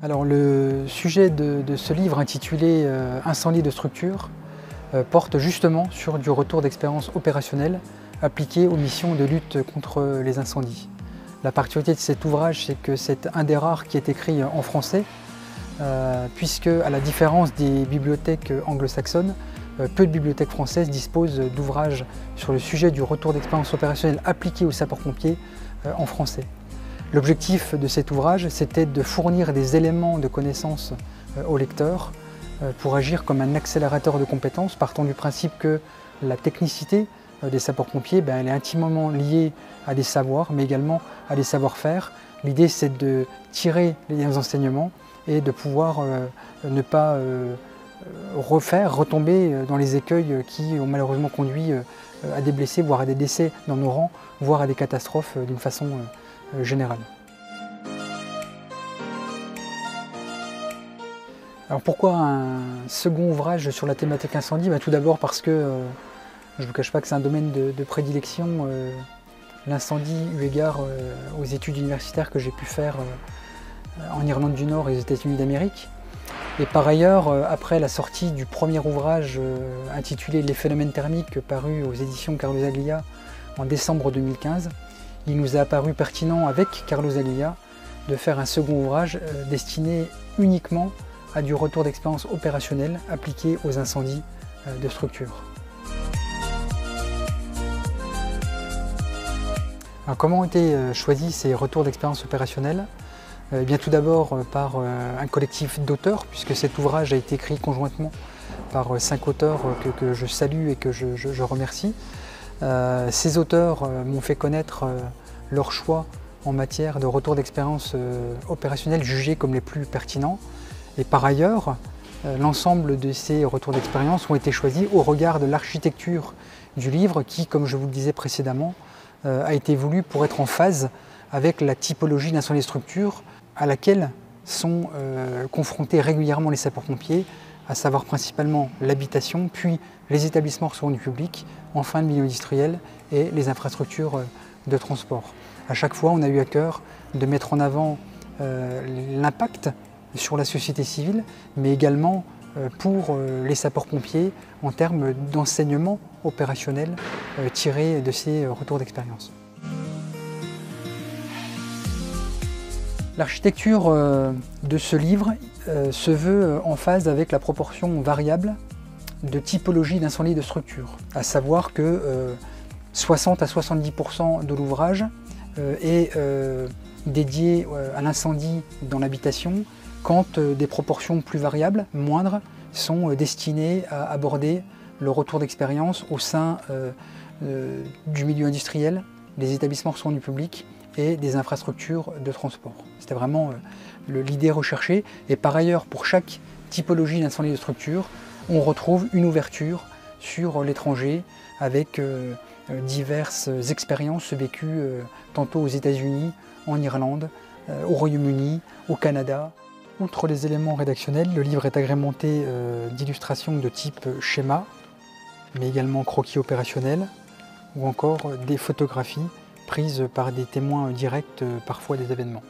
Alors le sujet de ce livre intitulé « Incendie de structure » porte justement sur du retour d'expérience opérationnelle appliquée aux missions de lutte contre les incendies. La particularité de cet ouvrage, c'est que c'est un des rares qui est écrit en français, puisque à la différence des bibliothèques anglo-saxonnes, peu de bibliothèques françaises disposent d'ouvrages sur le sujet du retour d'expérience opérationnelle appliqué aux sapeurs-pompiers en français. L'objectif de cet ouvrage, c'était de fournir des éléments de connaissance au lecteur pour agir comme un accélérateur de compétences, partant du principe que la technicité des sapeurs-pompiers, elle est intimement liée à des savoirs, mais également à des savoir-faire. L'idée, c'est de tirer les enseignements et de pouvoir ne pas retomber dans les écueils qui ont malheureusement conduit à des blessés, voire à des décès dans nos rangs, voire à des catastrophes d'une façon générale. Alors pourquoi un second ouvrage sur la thématique incendie? Tout d'abord parce que je ne vous cache pas que c'est un domaine de prédilection, l'incendie eu égard aux études universitaires que j'ai pu faire en Irlande du Nord et aux États-Unis d'Amérique. Et par ailleurs, après la sortie du premier ouvrage intitulé « Les phénomènes thermiques » paru aux éditions Carlos Aglia en décembre 2015, il nous a apparu pertinent avec Carlos Aglia de faire un second ouvrage destiné uniquement à du retour d'expérience opérationnelle appliqué aux incendies de structure. Alors, comment ont été choisis ces retours d'expérience opérationnelle? Bien tout d'abord par un collectif d'auteurs, puisque cet ouvrage a été écrit conjointement par 5 auteurs que je salue et que je remercie. Ces auteurs m'ont fait connaître leurs choix en matière de retour d'expérience opérationnelle jugés comme les plus pertinents. Et par ailleurs, l'ensemble de ces retours d'expérience ont été choisis au regard de l'architecture du livre qui, comme je vous le disais précédemment, a été voulu pour être en phase avec la typologie d'incendie de structure à laquelle sont confrontés régulièrement les sapeurs-pompiers, à savoir principalement l'habitation, puis les établissements recevant du public, enfin le milieu industriel et les infrastructures de transport. À chaque fois, on a eu à cœur de mettre en avant l'impact sur la société civile, mais également pour les sapeurs-pompiers en termes d'enseignement opérationnel tiré de ces retours d'expérience. L'architecture de ce livre se veut en phase avec la proportion variable de typologie d'incendie de structure, à savoir que 60 à 70% de l'ouvrage est dédié à l'incendie dans l'habitation, quand des proportions plus variables, moindres, sont destinées à aborder le retour d'expérience au sein du milieu industriel, des établissements recevant du public et des infrastructures de transport. C'était vraiment l'idée recherchée. Et par ailleurs, pour chaque typologie d'incendie de structure, on retrouve une ouverture sur l'étranger avec diverses expériences vécues tantôt aux États-Unis, en Irlande, au Royaume-Uni, au Canada. Outre les éléments rédactionnels, le livre est agrémenté d'illustrations de type schéma, mais également croquis opérationnels, ou encore des photographies prises par des témoins directs parfois des événements.